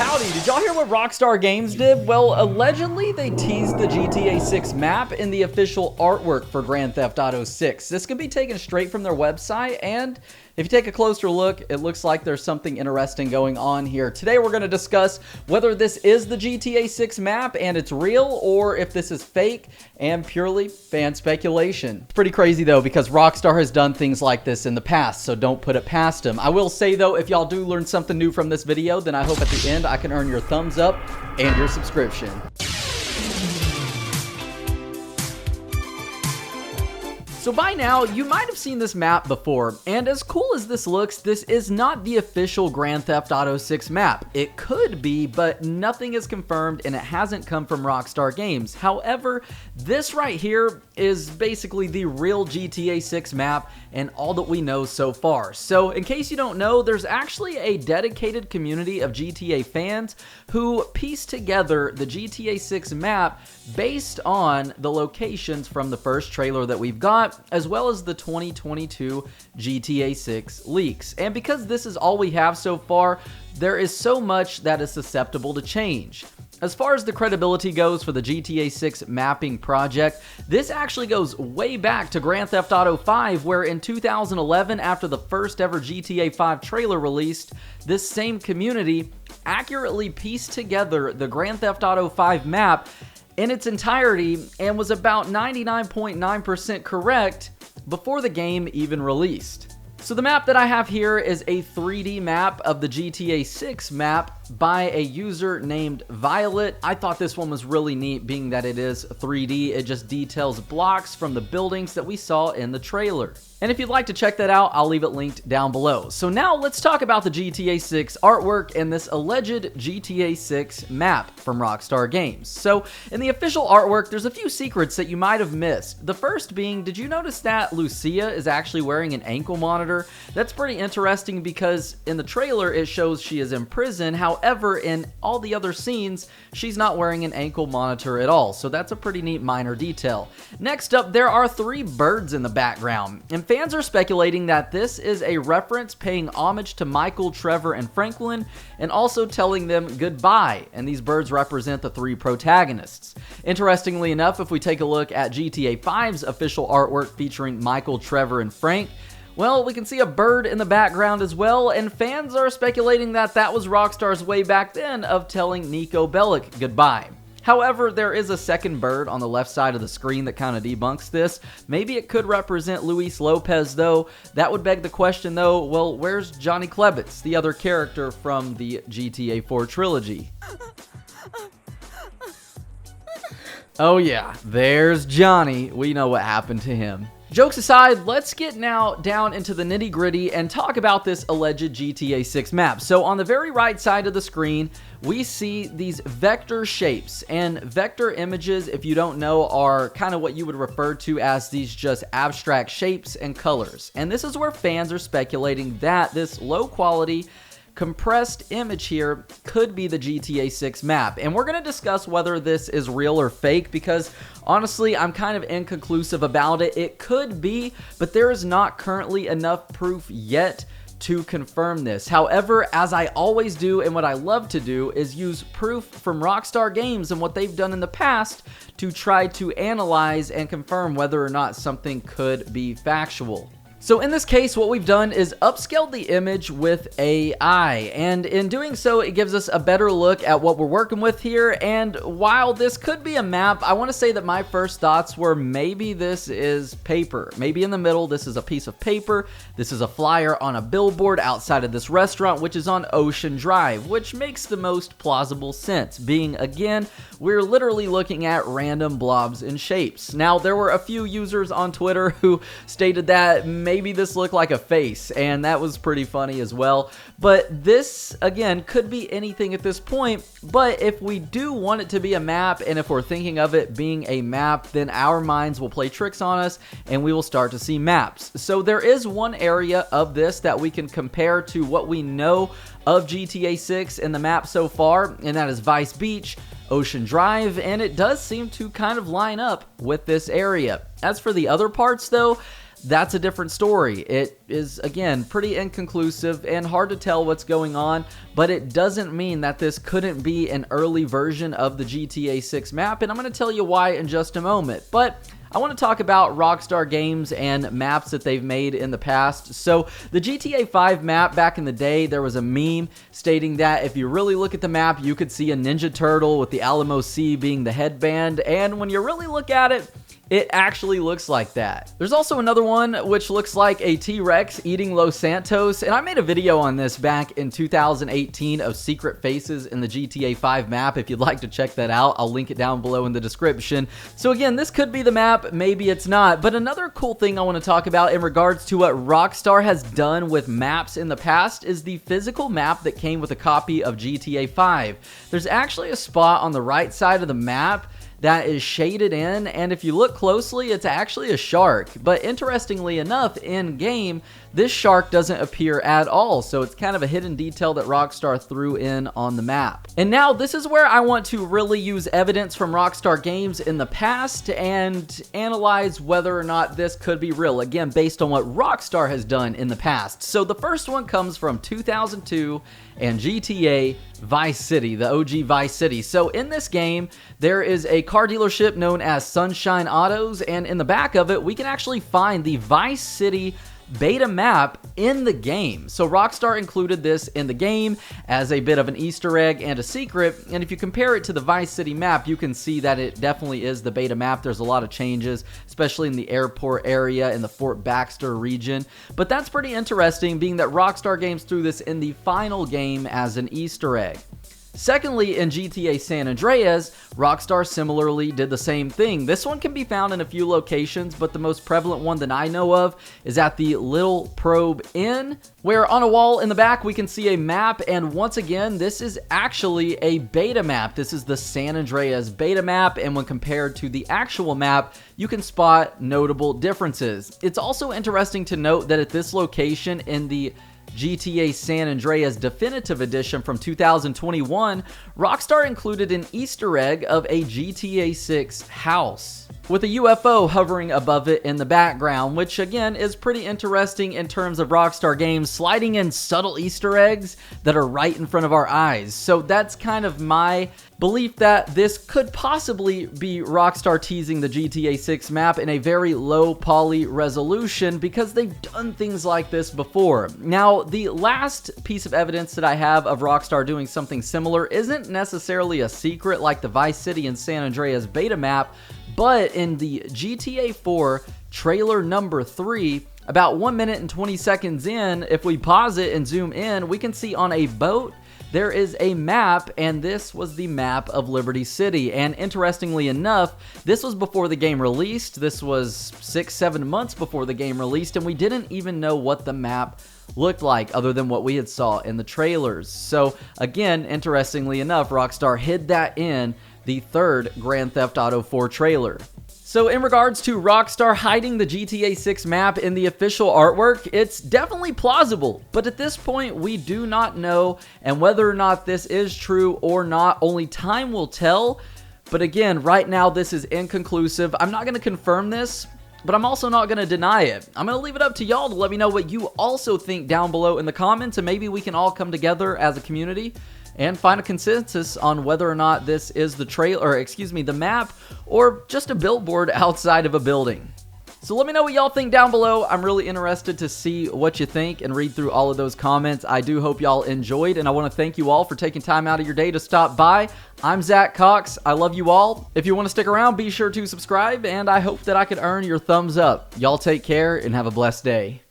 Howdy, did y'all hear what Rockstar Games did? Well, allegedly they teased the GTA 6 map in the official artwork for Grand Theft Auto 6. This can be taken straight from their website, and if you take a closer look, it looks like there's something interesting going on here. Today we're going to discuss whether this is the GTA 6 map and it's real, or if this is fake and purely fan speculation. It's pretty crazy though, because Rockstar has done things like this in the past, so don't put it past them. I will say though, if y'all do learn something new from this video, then I hope at the end I can earn your thumbs up and your subscription. So by now, you might have seen this map before, and as cool as this looks, this is not the official Grand Theft Auto 6 map. It could be, but nothing is confirmed and it hasn't come from Rockstar Games. However, this right here is basically the real GTA 6 map and all that we know so far. So in case you don't know, there's actually a dedicated community of GTA fans who pieced together the GTA 6 map based on the locations from the first trailer that we've got, as well as the 2022 GTA 6 leaks. And because this is all we have so far, there is so much that is susceptible to change. As far as the credibility goes for the GTA 6 mapping project, this actually goes way back to Grand Theft Auto 5, where in 2011, after the first ever GTA 5 trailer released, this same community accurately pieced together the Grand Theft Auto 5 map in its entirety and was about 99.9% correct before the game even released. So the map that I have here is a 3D map of the GTA 6 map by a user named Violet. I thought this one was really neat, being that it is 3D. It just details blocks from the buildings that we saw in the trailer. And if you'd like to check that out, I'll leave it linked down below. So now let's talk about the GTA 6 artwork and this alleged GTA 6 map from Rockstar Games. So in the official artwork, there's a few secrets that you might have missed. The first being, did you notice that Lucia is actually wearing an ankle monitor? That's pretty interesting because in the trailer, it shows she is in prison. However, in all the other scenes, she's not wearing an ankle monitor at all. So that's a pretty neat minor detail. Next up, there are 3 birds in the background. And fans are speculating that this is a reference paying homage to Michael, Trevor, and Franklin, and also telling them goodbye, and these birds represent the 3 protagonists. Interestingly enough, if we take a look at GTA 5's official artwork featuring Michael, Trevor, and Frank, well, we can see a bird in the background as well, and fans are speculating that that was Rockstar's way back then of telling Nico Bellic goodbye. However, there is a second bird on the left side of the screen that kind of debunks this. Maybe it could represent Luis Lopez, though. That would beg the question, though, well, where's Johnny Klebitz, the other character from the GTA 4 trilogy? Oh yeah, there's Johnny. We know what happened to him. Jokes aside, let's get now down into the nitty-gritty and talk about this alleged GTA 6 map. So on the very right side of the screen, we see these vector shapes, and vector images, if you don't know, are kind of what you would refer to as these just abstract shapes and colors. And this is where fans are speculating that this low-quality compressed image here could be the GTA 6 map, and we're going to discuss whether this is real or fake, because honestly I'm kind of inconclusive about it. It could be, but there is not currently enough proof yet to confirm this. However, as I always do and what I love to do is use proof from Rockstar Games and what they've done in the past to try to analyze and confirm whether or not something could be factual. So in this case, what we've done is upscaled the image with AI, and in doing so, it gives us a better look at what we're working with here. And while this could be a map, I want to say that my first thoughts were maybe this is paper. Maybe in the middle, this is a piece of paper. This is a flyer on a billboard outside of this restaurant, which is on Ocean Drive, which makes the most plausible sense, being, again, we're literally looking at random blobs and shapes. Now, there were a few users on Twitter who stated that maybe this looked like a face, and that was pretty funny as well. But this, again, could be anything at this point. But if we do want it to be a map, and if we're thinking of it being a map, then our minds will play tricks on us, and we will start to see maps. So there is one area of this that we can compare to what we know of GTA 6 in the map so far, and that is Vice Beach, Ocean Drive, and it does seem to kind of line up with this area. As for the other parts though, that's a different story. It is, again, pretty inconclusive and hard to tell what's going on, but it doesn't mean that this couldn't be an early version of the GTA 6 map, and I'm going to tell you why in just a moment. But I want to talk about Rockstar Games and maps that they've made in the past. So the GTA 5 map back in the day, there was a meme stating that if you really look at the map, you could see a Ninja Turtle with the Alamo Sea being the headband, and when you really look at it, it actually looks like that. There's also another one which looks like a T-Rex eating Los Santos, and I made a video on this back in 2018 of secret faces in the GTA 5 map. If you'd like to check that out, I'll link it down below in the description. So again, this could be the map, maybe it's not. But another cool thing I want to talk about in regards to what Rockstar has done with maps in the past is the physical map that came with a copy of GTA 5. There's actually a spot on the right side of the map that is shaded in, and if you look closely, it's actually a shark. But interestingly enough, in game, this shark doesn't appear at all, so it's kind of a hidden detail that Rockstar threw in on the map. And now this is where I want to really use evidence from Rockstar Games in the past and analyze whether or not this could be real, again based on what Rockstar has done in the past. So the first one comes from 2002 and GTA Vice City, the OG Vice City. So in this game, there is a car dealership known as Sunshine Autos, and in the back of it, we can actually find the Vice City beta map in the game. So Rockstar included this in the game as a bit of an Easter egg and a secret, and if you compare it to the Vice City map, you can see that it definitely is the beta map. There's a lot of changes, especially in the airport area in the Fort Baxter region, but that's pretty interesting, being that Rockstar Games threw this in the final game as an Easter egg. Secondly, in GTA San Andreas, Rockstar similarly did the same thing. This one can be found in a few locations, but the most prevalent one that I know of is at the Little Probe Inn, where on a wall in the back we can see a map, and once again, this is actually a beta map. This is the San Andreas beta map, and when compared to the actual map, you can spot notable differences. It's also interesting to note that at this location in the GTA San Andreas Definitive Edition from 2021, Rockstar included an Easter egg of a GTA 6 house with a UFO hovering above it in the background, which again is pretty interesting in terms of Rockstar Games sliding in subtle Easter eggs that are right in front of our eyes. So that's kind of my belief that this could possibly be Rockstar teasing the GTA 6 map in a very low poly resolution, because they've done things like this before. Now, the last piece of evidence that I have of Rockstar doing something similar isn't necessarily a secret like the Vice City and San Andreas beta map, but in the GTA 4 trailer number 3, about 1 minute and 20 seconds in, if we pause it and zoom in, we can see on a boat there is a map, and this was the map of Liberty City. And interestingly enough, this was before the game released. This was 6-7 months before the game released, and we didn't even know what the map looked like other than what we had saw in the trailers. So again, interestingly enough, Rockstar hid that in the third Grand Theft Auto 4 trailer. So in regards to Rockstar hiding the GTA 6 map in the official artwork, it's definitely plausible, but at this point we do not know, and whether or not this is true or not, only time will tell. But again, right now this is inconclusive. I'm not going to confirm this, but I'm also not going to deny it. I'm going to leave it up to y'all to let me know what you also think down below in the comments, and maybe we can all come together as a community and find a consensus on whether or not this is the map, or just a billboard outside of a building. So let me know what y'all think down below. I'm really interested to see what you think and read through all of those comments. I do hope y'all enjoyed, and I want to thank you all for taking time out of your day to stop by. I'm Zach Cox. I love you all. If you want to stick around, be sure to subscribe, and I hope that I could earn your thumbs up. Y'all take care and have a blessed day.